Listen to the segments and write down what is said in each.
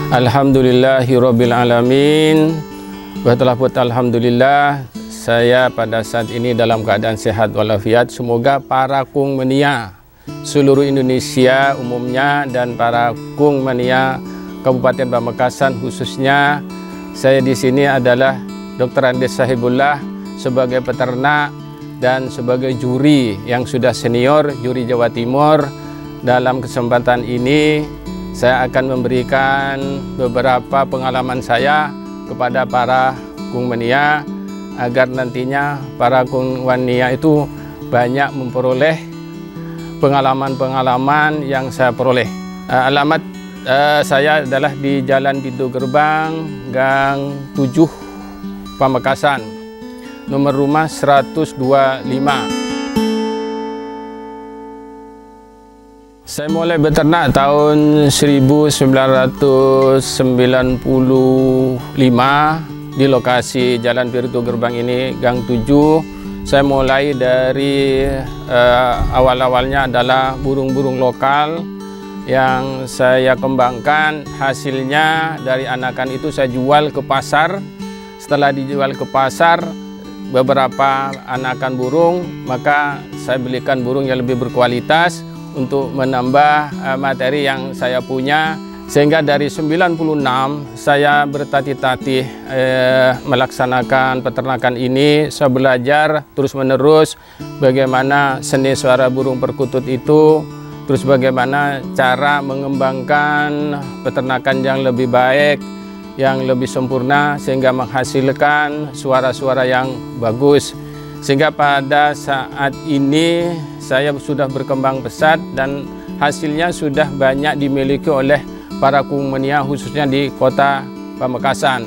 Alhamdulillahirabbil alamin. Alhamdulillah, saya pada saat ini dalam keadaan sehat walafiat. Semoga para Kung Mania seluruh Indonesia umumnya dan para Kung Mania Kabupaten Pamekasan khususnya, saya di sini adalah Dr. Andes Sahibullah sebagai peternak dan sebagai juri yang sudah senior, juri Jawa Timur. Dalam kesempatan ini saya akan memberikan beberapa pengalaman saya kepada para Kung Mania agar nantinya para Kung Mania itu banyak memperoleh pengalaman-pengalaman yang saya peroleh. Alamat saya adalah di Jalan Pintu Gerbang, Gang 7, Pamekasan, nomor rumah 125. Saya mulai beternak tahun 1995 di lokasi Jalan Pintu Gerbang ini, Gang 7. Saya mulai dari awal-awalnya adalah burung-burung lokal yang saya kembangkan. Hasilnya dari anakan itu saya jual ke pasar. Setelah dijual ke pasar beberapa anakan burung, maka saya belikan burung yang lebih berkualitas untuk menambah materi yang saya punya. Sehingga dari 96 saya bertatih-tatih melaksanakan peternakan ini. Saya belajar terus-menerus bagaimana seni suara burung perkutut itu, terus bagaimana cara mengembangkan peternakan yang lebih baik, yang lebih sempurna, sehingga menghasilkan suara-suara yang bagus. Sehingga pada saat ini saya sudah berkembang pesat dan hasilnya sudah banyak dimiliki oleh para Kung Mania khususnya di kota Pamekasan.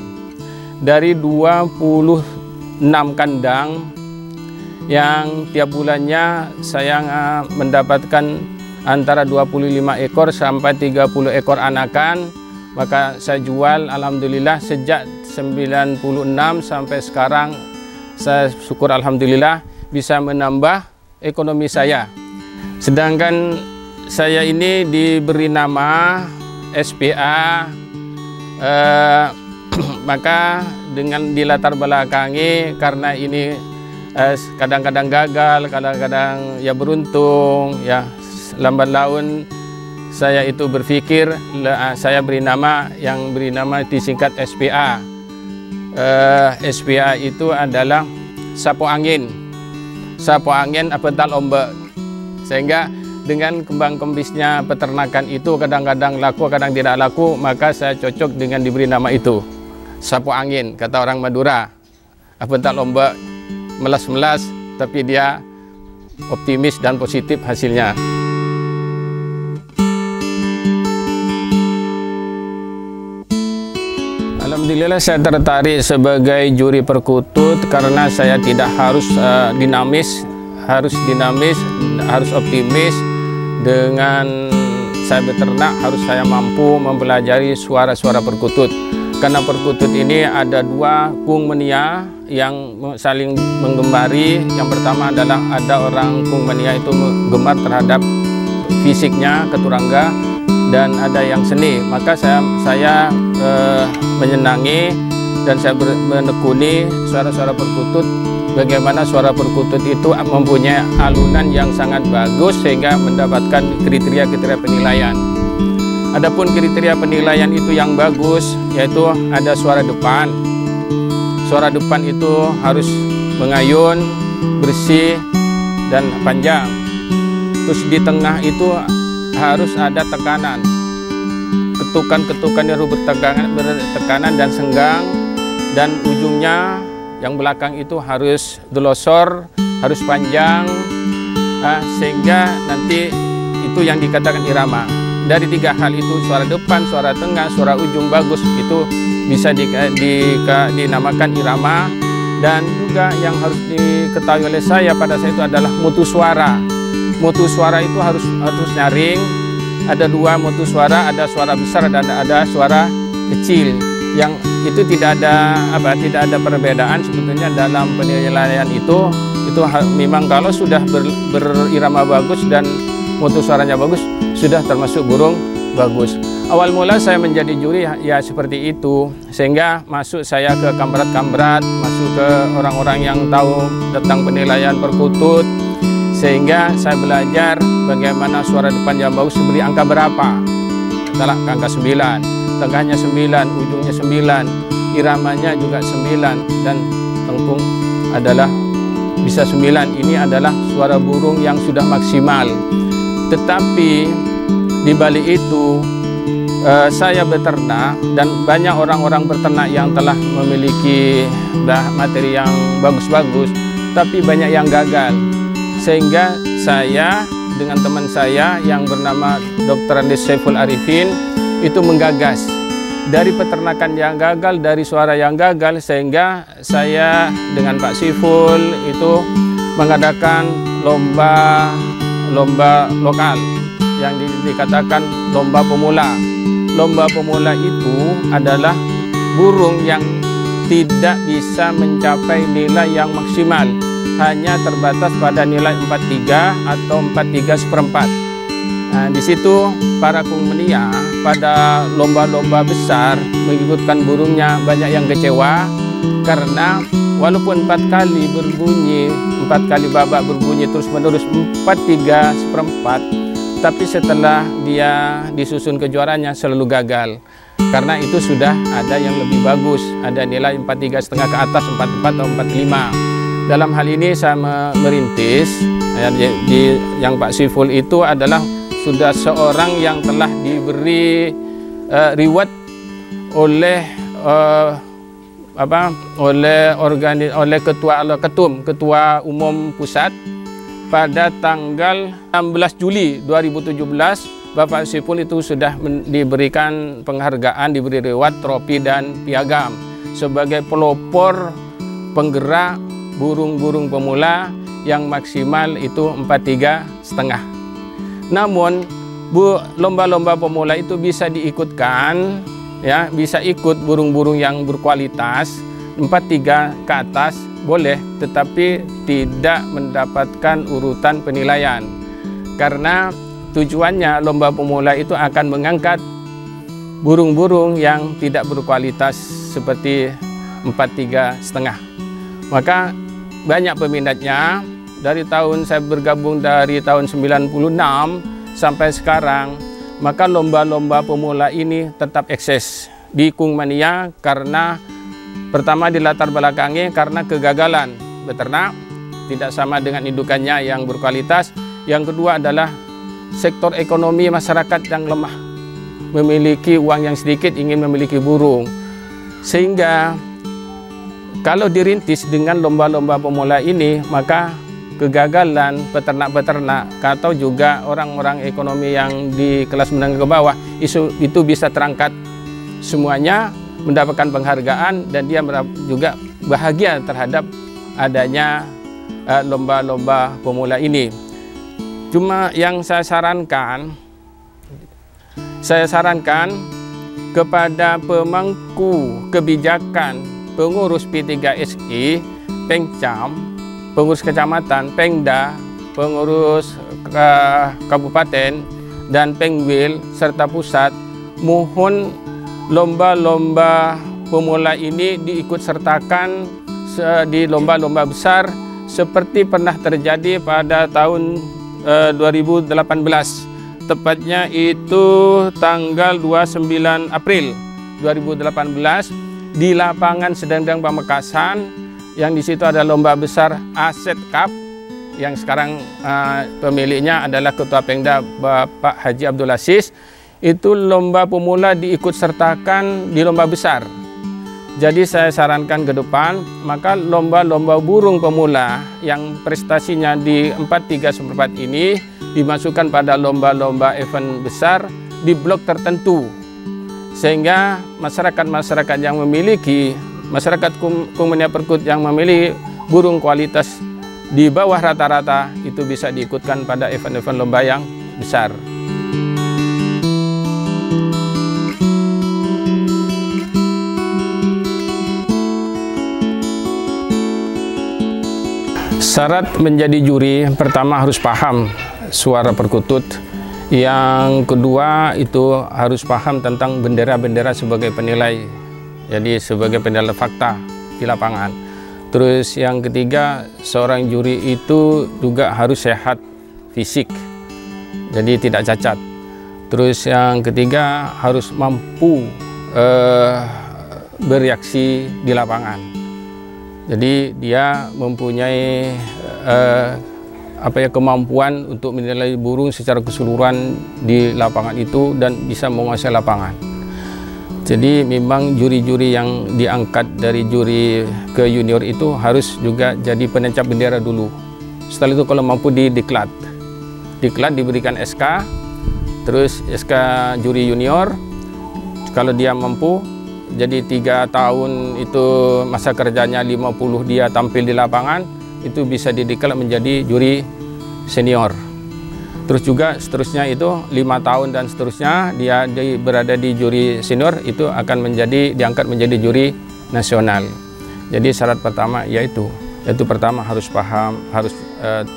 Dari 26 kandang yang tiap bulannya saya mendapatkan antara 25 ekor sampai 30 ekor anakan, maka saya jual alhamdulillah sejak 96 sampai sekarang. Saya syukur alhamdulillah bisa menambah ekonomi saya. Sedangkan saya ini diberi nama SPA, maka dengan dilatar belakangi karena ini kadang-kadang gagal, kadang-kadang ya beruntung, ya lambat laun saya itu berpikir saya beri nama disingkat SPA. SPA itu adalah sapu angin apetal ombak. Sehingga dengan kembang kembisnya peternakan itu kadang-kadang laku, kadang tidak laku, maka saya cocok dengan diberi nama itu sapu angin. Kata orang Madura, apetal ombak, melas-melas tapi dia optimis dan positif hasilnya. Alhamdulillah saya tertarik sebagai juri perkutut karena saya tidak harus dinamis, harus optimis. Dengan saya beternak harus saya mampu mempelajari suara-suara perkutut. Karena perkutut ini ada dua Kung Mania yang saling menggemari. Yang pertama adalah ada orang Kung Mania itu gemar terhadap fisiknya, keturangga, dan ada yang seni. Maka saya menyenangi dan saya menekuni suara-suara perkutut. Bagaimana suara perkutut itu mempunyai alunan yang sangat bagus sehingga mendapatkan kriteria-kriteria penilaian. Adapun kriteria penilaian itu yang bagus, yaitu ada suara depan. Suara depan itu harus mengayun, bersih, dan panjang. Terus di tengah itu harus ada tekanan, ketukan-ketukan yang bertekanan dan senggang, dan ujungnya yang belakang itu harus delosor, harus panjang, sehingga nanti itu yang dikatakan irama. Dari tiga hal itu, suara depan, suara tengah, suara ujung bagus, itu bisa dinamakan irama. Dan juga yang harus diketahui oleh saya pada saat itu adalah mutu suara. Mutu suara itu harus nyaring. Ada dua mutu suara, ada suara besar dan ada suara kecil. Yang itu tidak ada perbedaan sebetulnya dalam penilaian itu memang kalau sudah berirama bagus dan mutu suaranya bagus, sudah termasuk burung bagus. Awal mula saya menjadi juri ya seperti itu, sehingga masuk saya ke kamberat-kamberat, masuk ke orang-orang yang tahu tentang penilaian perkutut, sehingga saya belajar bagaimana suara depan yang bagus beri angka berapa. Katalah angka 9, tengahnya 9, ujungnya 9, iramanya juga 9, dan tengkung adalah bisa 9. Ini adalah suara burung yang sudah maksimal. Tetapi di balik itu saya beternak, dan banyak orang-orang beternak yang telah memiliki materi yang bagus-bagus, tapi banyak yang gagal. Sehingga saya dengan teman saya yang bernama Dr. Andes Saiful Arifin itu menggagas dari peternakan yang gagal, dari suara yang gagal, sehingga saya dengan Pak Saiful itu mengadakan lomba lokal yang dikatakan lomba pemula. Lomba pemula itu adalah burung yang tidak bisa mencapai nilai yang maksimal, hanya terbatas pada nilai 43 atau 43/4. Nah, di situ para kungmenia pada lomba-lomba besar mengikutkan burungnya banyak yang kecewa, karena walaupun 4 kali berbunyi, 4 kali babak berbunyi terus-menerus 43/4, tapi setelah dia disusun kejuaraannya selalu gagal. Karena itu sudah ada yang lebih bagus, ada nilai 43,5 ke atas, 44 atau 45. Dalam hal ini saya merintis, yang Pak Saiful itu adalah sudah seorang yang telah diberi reward oleh ketua umum pusat. Pada tanggal 16 Juli 2017, Bapak Saiful itu sudah diberikan penghargaan, diberi reward, trofi, dan piagam sebagai pelopor penggerak burung-burung pemula yang maksimal itu 43,5. Namun, lomba-lomba pemula itu bisa diikutkan, ya, bisa ikut burung-burung yang berkualitas 43 ke atas, boleh, tetapi tidak mendapatkan urutan penilaian, karena tujuannya lomba pemula itu akan mengangkat burung-burung yang tidak berkualitas seperti 43,5. Maka banyak peminatnya. Dari tahun saya bergabung dari tahun 96 sampai sekarang, maka lomba-lomba pemula ini tetap eksis di Kungmenia, karena pertama di latar belakangnya karena kegagalan beternak, tidak sama dengan indukannya yang berkualitas. Yang kedua adalah sektor ekonomi masyarakat yang lemah, memiliki uang yang sedikit, ingin memiliki burung. Sehingga kalau dirintis dengan lomba-lomba pemula ini, maka kegagalan peternak-peternak atau juga orang-orang ekonomi yang di kelas menengah ke bawah itu bisa terangkat semuanya, mendapatkan penghargaan, dan dia juga bahagia terhadap adanya lomba-lomba pemula ini. Cuma yang saya sarankan kepada pemangku kebijakan, pengurus P3SI, Pengcam, pengurus kecamatan, Pengda, pengurus kabupaten, dan Pengwil serta pusat, mohon lomba-lomba pemula ini diikut sertakan di lomba-lomba besar seperti pernah terjadi pada tahun 2018. Tepatnya itu tanggal 29 April 2018 di lapangan Sedendang Pamekasan, yang di situ ada lomba besar Aset Cup, yang sekarang pemiliknya adalah Ketua Pengda Bapak Haji Abdul Aziz. Itu lomba pemula diikut sertakan di lomba besar. Jadi saya sarankan ke depan, maka lomba-lomba burung pemula yang prestasinya di 43/4 ini dimasukkan pada lomba-lomba event besar di blok tertentu, sehingga masyarakat-masyarakat yang memiliki, masyarakat Kungmenia Perkut yang memiliki burung kualitas di bawah rata-rata itu bisa diikutkan pada event-event lomba yang besar. Syarat menjadi juri, pertama harus paham suara perkutut, Yang kedua itu harus paham tentang bendera-bendera sebagai penilai, jadi sebagai penilai fakta di lapangan. Terus yang ketiga, seorang juri itu juga harus sehat fisik, jadi tidak cacat. Terus yang ketiga harus mampu bereaksi di lapangan, jadi dia mempunyai kemampuan untuk menilai burung secara keseluruhan di lapangan itu dan bisa menguasai lapangan. Jadi memang juri-juri yang diangkat dari juri ke junior itu harus juga jadi penancap bendera dulu. Setelah itu kalau mampu diklat diberikan SK, terus SK juri junior. Kalau dia mampu, jadi 3 tahun itu masa kerjanya 50 dia tampil di lapangan, itu bisa dideklar menjadi juri senior. Terus juga seterusnya itu 5 tahun dan seterusnya dia berada di juri senior, itu akan diangkat menjadi juri nasional. Jadi syarat pertama yaitu pertama harus paham, harus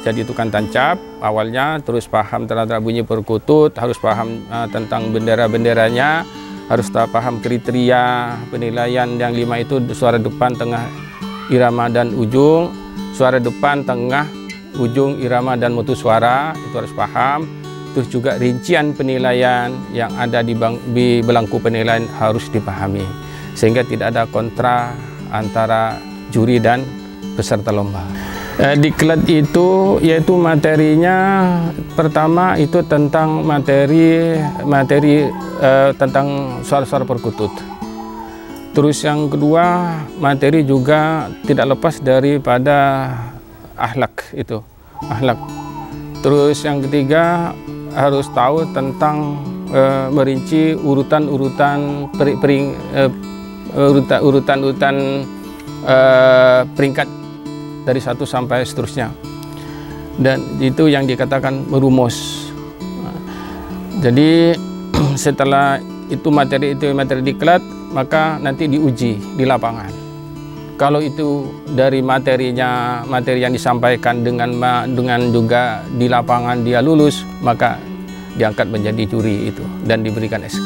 jadi tukang tancap awalnya, terus paham terhadap bunyi perkutut, harus paham tentang bendera-benderanya, harus paham kriteria penilaian yang 5 itu, suara depan, tengah, irama dan ujung. Suara depan, tengah, ujung, irama, dan mutu suara itu harus paham. Terus juga rincian penilaian yang ada di belangku penilaian harus dipahami, sehingga tidak ada kontra antara juri dan peserta lomba. Diklat itu yaitu materinya, pertama itu tentang materi tentang suara-suara perkutut. Terus yang kedua, materi juga tidak lepas daripada akhlak itu, akhlak. Terus yang ketiga, harus tahu tentang merinci urutan-urutan peringkat dari 1 sampai seterusnya. Dan itu yang dikatakan merumus. Jadi setelah itu materi diklat, maka nanti diuji di lapangan. Kalau itu dari materi yang disampaikan dengan juga di lapangan dia lulus, maka diangkat menjadi juri itu dan diberikan SK.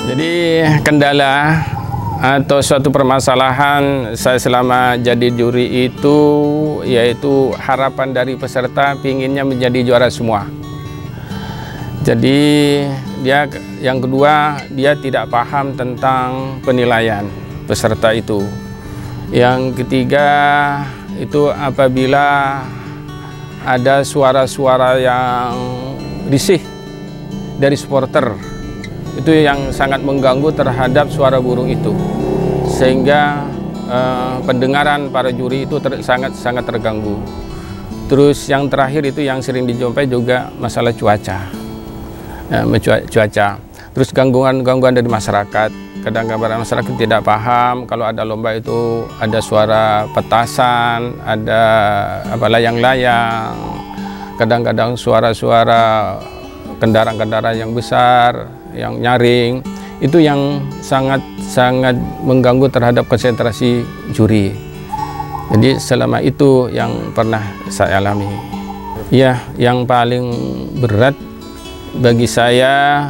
Jadi kendala atau suatu permasalahan saya selama jadi juri itu yaitu harapan dari peserta pinginnya menjadi juara semua. Jadi yang kedua, dia tidak paham tentang penilaian peserta itu. Yang ketiga itu apabila ada suara-suara yang risih dari supporter, itu yang sangat mengganggu terhadap suara burung itu, sehingga pendengaran para juri itu sangat terganggu. Terus yang terakhir itu yang sering dijumpai juga masalah cuaca. Terus gangguan dari masyarakat. Kadang-kadang masyarakat tidak paham kalau ada lomba itu ada suara petasan, ada layang-layang, kadang-kadang suara-suara kendaraan-kendaraan yang besar, yang nyaring, itu yang sangat mengganggu terhadap konsentrasi juri. Jadi selama itu yang pernah saya alami. Ya, yang paling berat bagi saya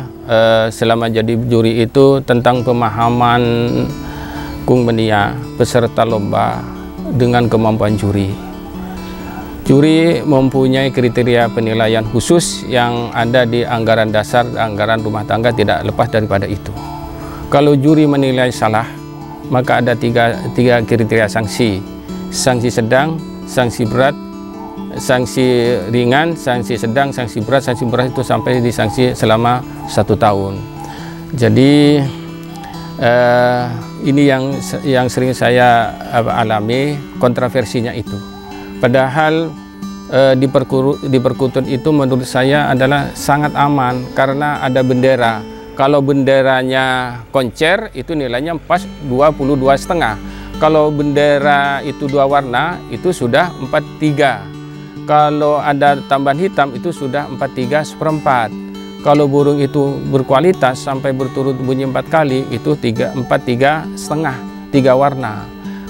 selama jadi juri itu tentang pemahaman Kung Menia peserta lomba dengan kemampuan juri. Juri mempunyai kriteria penilaian khusus yang ada di anggaran dasar, anggaran rumah tangga, tidak lepas daripada itu. Kalau juri menilai salah, maka ada tiga kriteria sanksi. Sanksi sedang, sanksi berat, sanksi ringan, sanksi sedang, sanksi berat. Sanksi berat itu sampai di sanksi selama 1 tahun. Jadi ini yang sering saya alami, kontroversinya itu. Padahal di perkutut itu menurut saya adalah sangat aman karena ada bendera. Kalau benderanya koncer itu nilainya pas 22,5. Kalau bendera itu 2 warna itu sudah 4,3. Kalau ada tambahan hitam itu sudah 4,3/4. Kalau burung itu berkualitas sampai berturut bunyi 4 kali itu 4,3,5, 3 warna.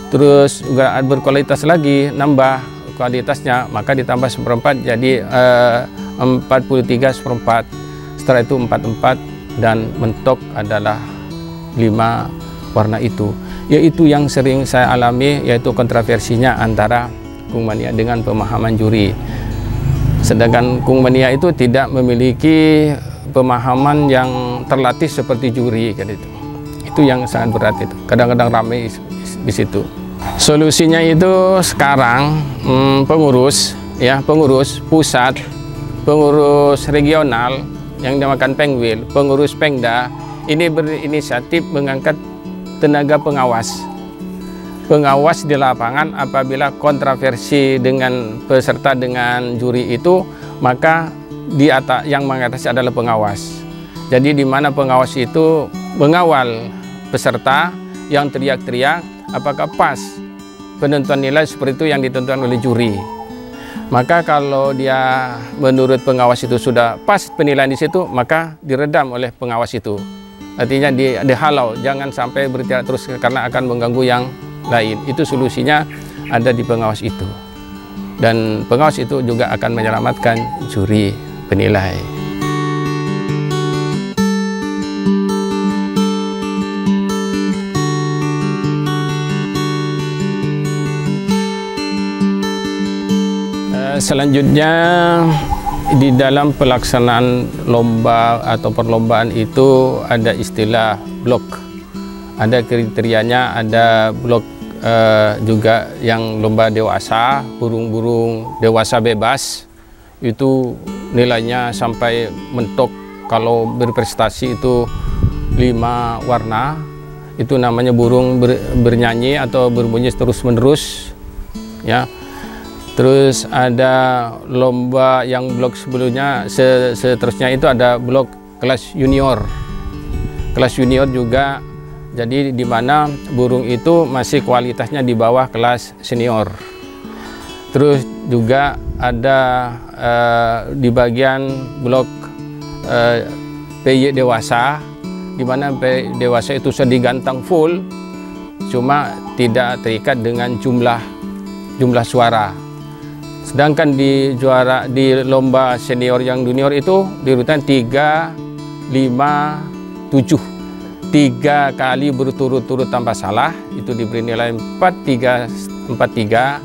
terus juga berkualitas lagi, nambah kualitasnya, maka ditambah 1/4 jadi 43/4. Setelah itu 44 dan mentok adalah 5 warna itu, yaitu yang sering saya alami, yaitu kontroversinya antara Kung Mania dengan pemahaman juri. Sedangkan Kung Mania itu tidak memiliki pemahaman yang terlatih seperti juri kan itu. Itu yang sangat berat itu. Kadang-kadang ramai di situ. Solusinya itu sekarang pengurus pusat, pengurus regional yang dinamakan Pengwil, pengurus Pengda ini berinisiatif mengangkat tenaga pengawas. Pengawas di lapangan apabila kontroversi dengan peserta dengan juri itu, maka di atas yang mengatasi adalah pengawas. Jadi di mana pengawas itu mengawal peserta yang teriak-teriak apakah pas penentuan nilai seperti itu yang ditentukan oleh juri. Maka kalau dia menurut pengawas itu sudah pas penilaian di situ, maka diredam oleh pengawas itu. Artinya dihalau, jangan sampai berteriak terus karena akan mengganggu yang lain. Itu solusinya ada di pengawas itu. Dan pengawas itu juga akan menyelamatkan juri penilai. Selanjutnya di dalam pelaksanaan lomba atau perlombaan itu ada istilah blok. Ada kriterianya, ada blok juga yang lomba dewasa, burung-burung dewasa bebas. Itu nilainya sampai mentok, kalau berprestasi itu 5 warna. Itu namanya burung bernyanyi atau berbunyi terus-menerus. Ya. Terus ada lomba yang blok sebelumnya, seterusnya itu ada blok kelas junior. Kelas junior juga, jadi di mana burung itu masih kualitasnya di bawah kelas senior. Terus juga ada di bagian blok PY dewasa, di mana PY dewasa itu sudah digantang full, cuma tidak terikat dengan jumlah suara. Sedangkan di lomba senior yang junior itu diurutan 3, 5, 7. 3 kali berturut-turut tanpa salah itu diberi nilai 4,3.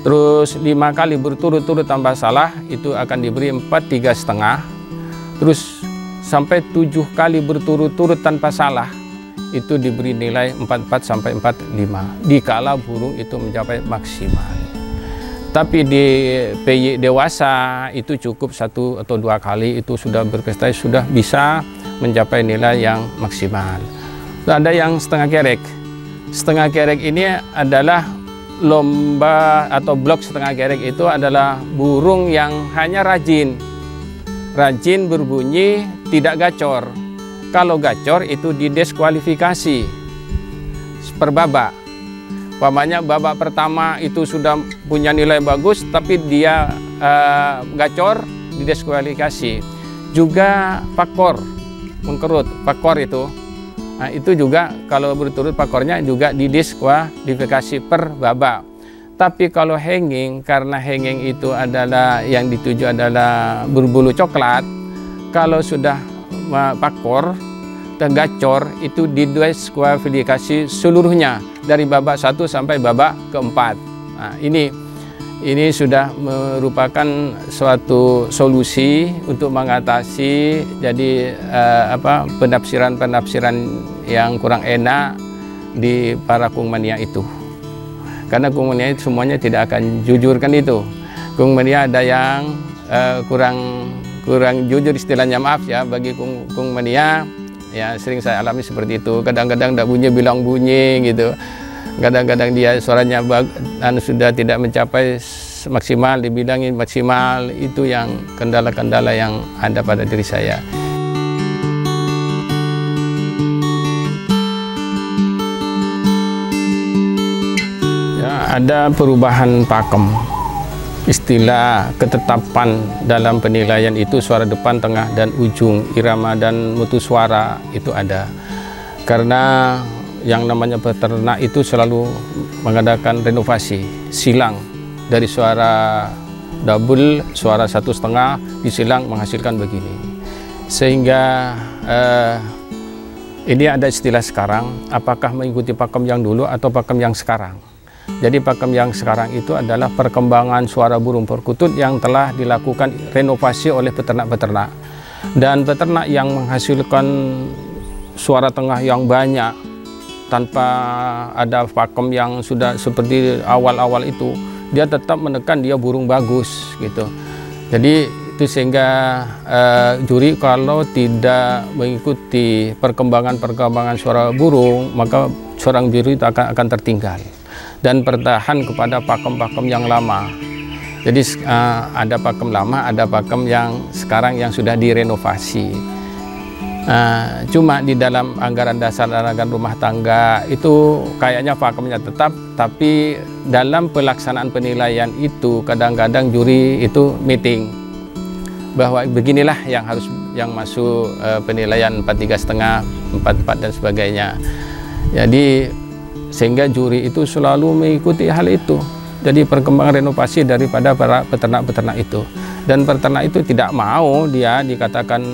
Terus 5 kali berturut-turut tanpa salah itu akan diberi 4,3,5. Terus sampai 7 kali berturut-turut tanpa salah itu diberi nilai 44 sampai 45 dikala burung itu mencapai maksimal. Tapi di PY dewasa itu cukup 1 atau 2 kali itu sudah berprestasi, sudah bisa mencapai nilai yang maksimal. Ada yang setengah kerek. Setengah kerek ini adalah lomba atau blok setengah kerek itu adalah burung yang hanya rajin berbunyi, tidak gacor. Kalau gacor itu didiskualifikasi per babak. Umpamanya babak pertama itu sudah punya nilai bagus, tapi dia gacor, didiskualifikasi. Juga pakor, mengkerut, pakor itu. Nah, itu juga kalau berturut pakornya juga didiskualifikasi per babak. Tapi kalau hanging, karena hanging itu adalah yang dituju adalah berbulu coklat, kalau sudah pakor dan gacor itu didiskualifikasi seluruhnya dari babak 1 sampai babak keempat. Nah, ini sudah merupakan suatu solusi untuk mengatasi jadi penafsiran yang kurang enak di para Kung Mania itu. Karena Kung Mania itu semuanya tidak akan jujur kan itu. Kung Mania ada yang kurang jujur istilahnya, maaf ya bagi Kung Mania. Ya sering saya alami seperti itu. Kadang-kadang tidak bunyi bilang bunyi gitu. Kadang-kadang dia suaranya sudah tidak mencapai maksimal, dibilangin maksimal. Itu yang kendala-kendala yang ada pada diri saya. Ya, ada perubahan pakem. Istilah ketetapan dalam penilaian itu suara depan, tengah, dan ujung, irama dan mutu suara itu ada. Karena yang namanya peternak itu selalu mengadakan renovasi silang dari suara double, suara 1,5 disilang menghasilkan begini. Sehingga ini ada istilah sekarang, apakah mengikuti pakem yang dulu atau pakem yang sekarang. Jadi pakem yang sekarang itu adalah perkembangan suara burung perkutut yang telah dilakukan renovasi oleh peternak-peternak. Dan peternak yang menghasilkan suara tengah yang banyak tanpa ada pakem yang sudah seperti awal-awal itu, dia tetap menekan dia burung bagus gitu. Jadi itu sehingga juri kalau tidak mengikuti perkembangan suara burung, maka seorang juri itu akan tertinggal dan bertahan kepada pakem-pakem yang lama. Jadi ada pakem lama, ada pakem yang sekarang yang sudah direnovasi. Cuma di dalam anggaran dasar dan anggaran rumah tangga itu kayaknya pakemnya tetap, tapi dalam pelaksanaan penilaian itu kadang-kadang juri itu meeting bahwa beginilah yang masuk penilaian 4,3,5, 4,4 dan sebagainya. Jadi sehingga juri itu selalu mengikuti hal itu. Jadi perkembangan renovasi daripada para peternak-peternak itu, dan peternak itu tidak mau dia dikatakan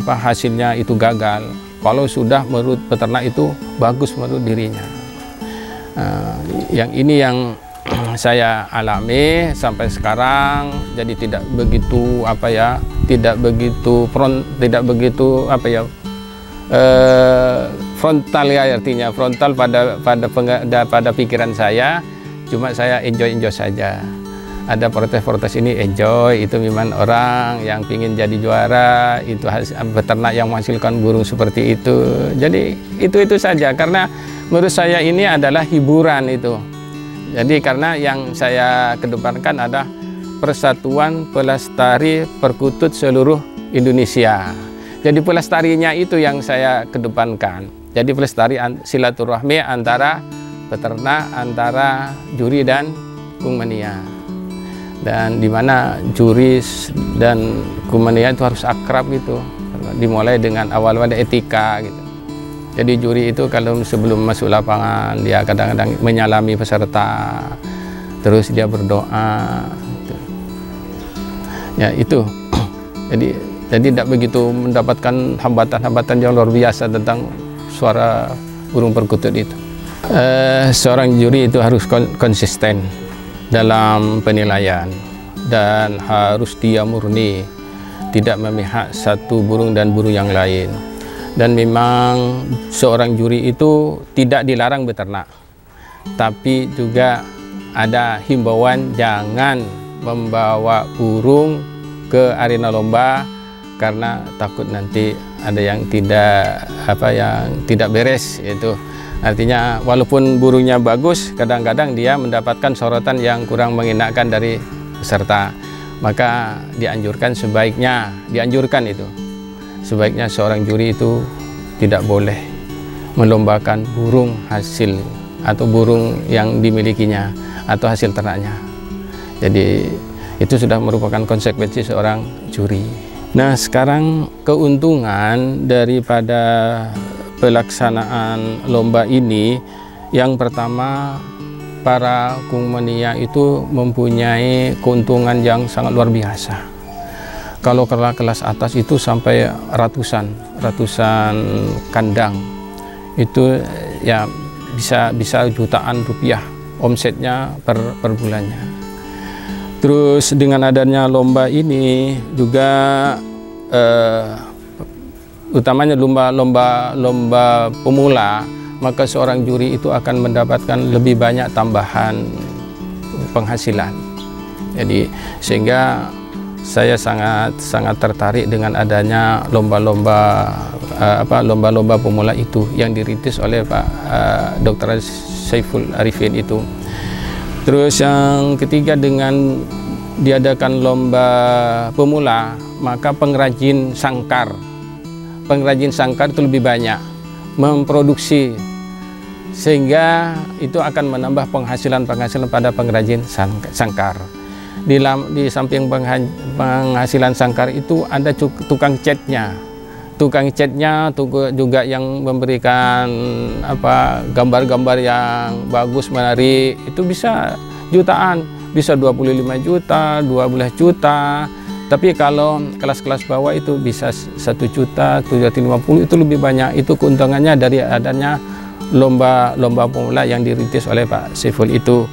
hasilnya itu gagal kalau sudah menurut peternak itu bagus menurut dirinya. Yang ini yang saya alami sampai sekarang. Jadi tidak begitu frontal ya, artinya frontal pada pikiran saya. Cuma saya enjoy saja. Ada protes ini enjoy, itu memang orang yang ingin jadi juara, itu peternak yang menghasilkan burung seperti itu. Jadi itu saja, karena menurut saya ini adalah hiburan itu. Jadi karena yang saya kedepankan ada persatuan pelestari perkutut seluruh Indonesia. Jadi pelestarinya itu yang saya kedepankan. Jadi pelestari silaturahmi antara peternak, antara juri dan Kungmania. Dan dimana juri dan Kungmania itu harus akrab gitu, dimulai dengan awal-awal etika gitu. Jadi juri itu kalau sebelum masuk lapangan dia kadang-kadang menyalami peserta, terus dia berdoa gitu. Ya itu. Jadi tidak begitu mendapatkan hambatan-hambatan yang luar biasa tentang suara burung perkutut itu. Seorang juri itu harus konsisten dalam penilaian dan harus dia murni, tidak memihak satu burung dan burung yang lain. Dan memang seorang juri itu tidak dilarang beternak, tapi juga ada himbauan jangan membawa burung ke arena lomba karena takut nanti ada yang tidak beres itu. Artinya walaupun burungnya bagus, kadang-kadang dia mendapatkan sorotan yang kurang mengenakan dari peserta. Maka sebaiknya seorang juri itu tidak boleh melombakan burung hasil atau burung yang dimilikinya atau hasil ternaknya. Jadi itu sudah merupakan konsekuensi seorang juri. Nah, sekarang keuntungan daripada pelaksanaan lomba ini, yang pertama para Kungmania itu mempunyai keuntungan yang sangat luar biasa. Kalau kelas atas itu sampai ratusan kandang itu ya bisa jutaan rupiah omsetnya per bulannya. Terus dengan adanya lomba ini juga utamanya lomba pemula, maka seorang juri itu akan mendapatkan lebih banyak tambahan penghasilan. Jadi sehingga saya sangat tertarik dengan adanya lomba-lomba pemula itu yang dirintis oleh Pak Dr. Saiful Arifin itu. Terus yang ketiga, dengan diadakan lomba pemula, maka pengrajin sangkar itu lebih banyak memproduksi, sehingga itu akan menambah penghasilan pada pengrajin sangkar. Di samping penghasilan sangkar itu ada tukang catnya. tukang catnya juga yang memberikan gambar-gambar yang bagus, menarik, itu bisa jutaan, bisa 25 juta, 12 juta. Tapi kalau kelas-kelas bawah itu bisa 1 juta, 750, itu lebih banyak. Itu keuntungannya dari adanya lomba pemula yang dirintis oleh Pak Saiful itu.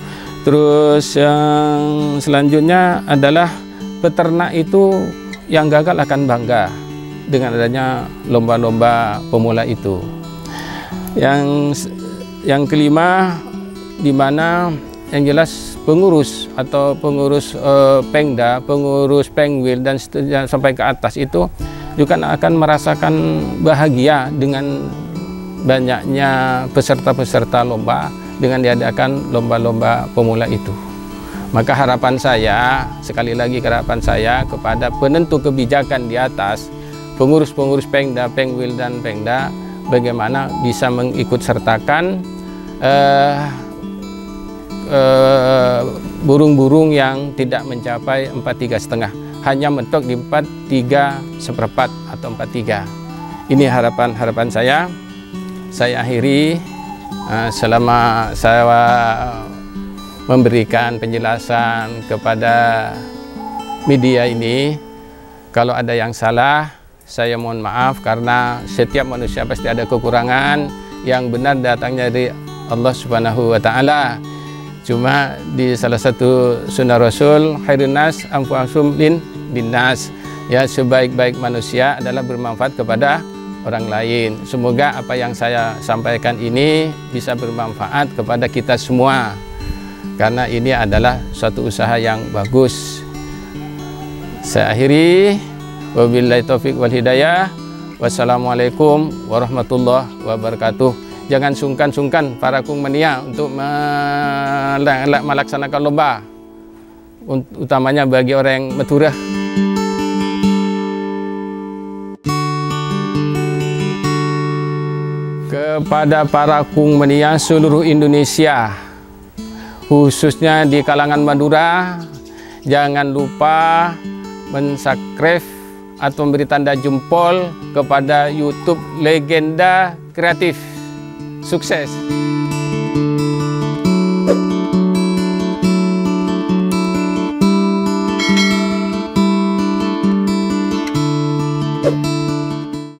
Terus yang selanjutnya adalah peternak itu yang gagal akan bangga dengan adanya lomba-lomba pemula itu. Yang kelima, di mana yang jelas pengurus Pengda, pengurus Pengwil dan seterusnya sampai ke atas itu juga akan merasakan bahagia dengan banyaknya peserta-peserta lomba dengan diadakan lomba-lomba pemula itu. Maka harapan saya, sekali lagi harapan saya kepada penentu kebijakan di atas, pengurus-pengurus Pengda, Pengwil dan Pengda, bagaimana bisa mengikut sertakan burung-burung yang tidak mencapai 4,3,5, hanya mentok di 4,3/4 atau 4,3. Ini harapan saya. Saya akhiri selama saya memberikan penjelasan kepada media ini. Kalau ada yang salah, saya mohon maaf, karena setiap manusia pasti ada kekurangan. Yang benar datangnya dari Allah Subhanahu wa Ta'ala. Cuma di salah satu sunnah Rasul, khairun nas anfa'uhum linnas, ya, sebaik-baik manusia adalah bermanfaat kepada orang lain. Semoga apa yang saya sampaikan ini bisa bermanfaat kepada kita semua, karena ini adalah suatu usaha yang bagus. Saya akhiri, wabillahi taufik wal hidayah. Wassalamualaikum warahmatullahi wabarakatuh. Jangan sungkan-sungkan para kungmania untuk melaksanakan lomba, utamanya bagi orang yang Madura. Kepada para kungmania seluruh Indonesia, khususnya di kalangan Madura, jangan lupa mensubscribe atau memberi tanda jempol kepada YouTube Legenda Kreatif. Sukses!